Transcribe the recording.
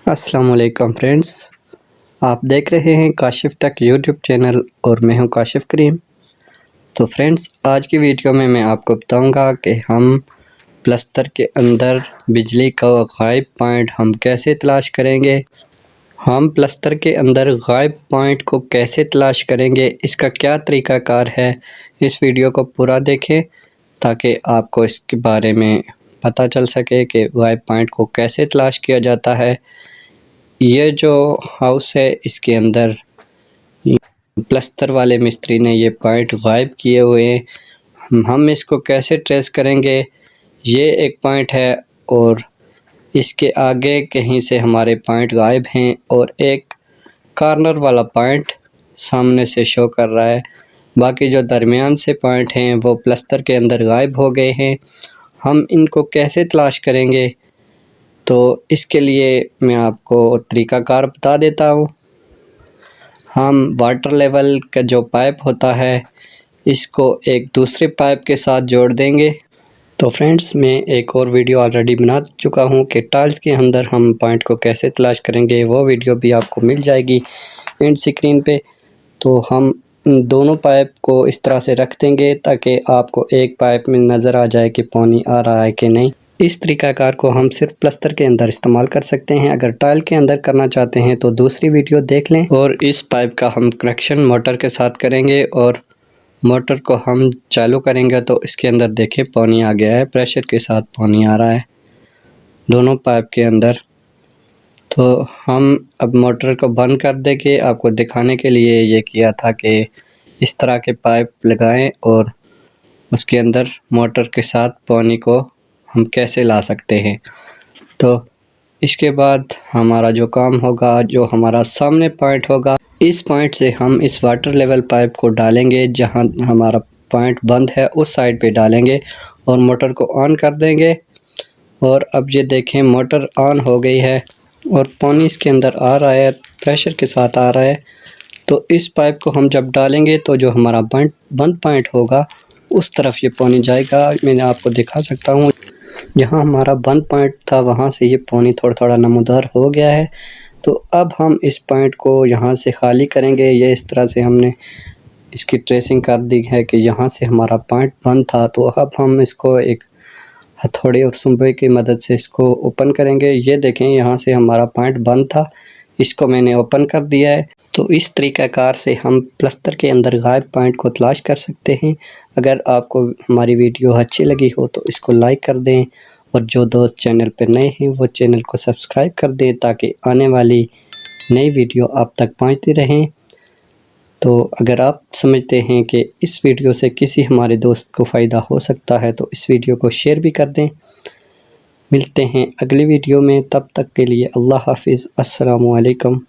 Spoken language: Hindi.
अस्सलाम वालेकुम फ्रेंड्स, आप देख रहे हैं काशिफ टेक यूट्यूब चैनल और मैं हूं काशिफ करीम। तो फ्रेंड्स, आज की वीडियो में मैं आपको बताऊंगा कि हम प्लस्तर के अंदर बिजली का गायब पॉइंट हम कैसे तलाश करेंगे। हम प्लस्तर के अंदर गायब पॉइंट को कैसे तलाश करेंगे, इसका क्या तरीक़ाकार है। इस वीडियो को पूरा देखें ताकि आपको इसके बारे में पता चल सके कि गायब पॉइंट को कैसे तलाश किया जाता है। ये जो हाउस है, इसके अंदर प्लस्तर वाले मिस्त्री ने ये पॉइंट गायब किए हुए हैं। हम इसको कैसे ट्रेस करेंगे। ये एक पॉइंट है और इसके आगे कहीं से हमारे पॉइंट गायब हैं और एक कॉर्नर वाला पॉइंट सामने से शो कर रहा है। बाकी जो दरमियान से पॉइंट हैं वो प्लस्तर के अंदर गायब हो गए हैं। हम इनको कैसे तलाश करेंगे, तो इसके लिए मैं आपको तरीक़ाकार बता देता हूँ। हम वाटर लेवल का जो पाइप होता है, इसको एक दूसरे पाइप के साथ जोड़ देंगे। तो फ्रेंड्स, मैं एक और वीडियो ऑलरेडी बना चुका हूँ कि टाइल्स के अंदर हम पॉइंट को कैसे तलाश करेंगे। वो वीडियो भी आपको मिल जाएगी एंड स्क्रीन पे। तो हम दोनों पाइप को इस तरह से रख देंगे ताकि आपको एक पाइप में नज़र आ जाए कि पानी आ रहा है कि नहीं। इस तरीक़ाकार को हम सिर्फ प्लस्तर के अंदर इस्तेमाल कर सकते हैं। अगर टाइल के अंदर करना चाहते हैं तो दूसरी वीडियो देख लें। और इस पाइप का हम कनेक्शन मोटर के साथ करेंगे और मोटर को हम चालू करेंगे तो इसके अंदर देखें पानी आ गया है, प्रेशर के साथ पानी आ रहा है दोनों पाइप के अंदर। तो हम अब मोटर को बंद कर देंगे। आपको दिखाने के लिए ये किया था कि इस तरह के पाइप लगाएं और उसके अंदर मोटर के साथ पानी को हम कैसे ला सकते हैं। तो इसके बाद हमारा जो काम होगा, जो हमारा सामने पॉइंट होगा, इस पॉइंट से हम इस वाटर लेवल पाइप को डालेंगे। जहां हमारा पॉइंट बंद है उस साइड पे डालेंगे और मोटर को ऑन कर देंगे। और अब ये देखें, मोटर ऑन हो गई है और पानी इसके अंदर आ रहा है, प्रेशर के साथ आ रहा है। तो इस पाइप को हम जब डालेंगे तो जो हमारा बंद पॉइंट होगा उस तरफ ये पानी जाएगा। मैं आपको दिखा सकता हूँ, जहाँ हमारा बंद पॉइंट था वहाँ से ये पानी थोड़ा थोड़ा नमूदार हो गया है। तो अब हम इस पॉइंट को यहाँ से खाली करेंगे। ये इस तरह से हमने इसकी ट्रेसिंग कर दी है कि यहाँ से हमारा पॉइंट बंद था। तो अब हम इसको एक हथौड़े और सुंबे की मदद से इसको ओपन करेंगे। ये देखें, यहाँ से हमारा पॉइंट बंद था, इसको मैंने ओपन कर दिया है। तो इस तरीक़ाकार से हम प्लस्तर के अंदर गायब पॉइंट को तलाश कर सकते हैं। अगर आपको हमारी वीडियो अच्छी लगी हो तो इसको लाइक कर दें और जो दोस्त चैनल पर नए हैं वो चैनल को सब्सक्राइब कर दें ताकि आने वाली नई वीडियो आप तक पहुंचती रहें। तो अगर आप समझते हैं कि इस वीडियो से किसी हमारे दोस्त को फ़ायदा हो सकता है तो इस वीडियो को शेयर भी कर दें। मिलते हैं अगली वीडियो में, तब तक के लिए अल्लाह हाफिज़। अस्सलामु अलैकुम।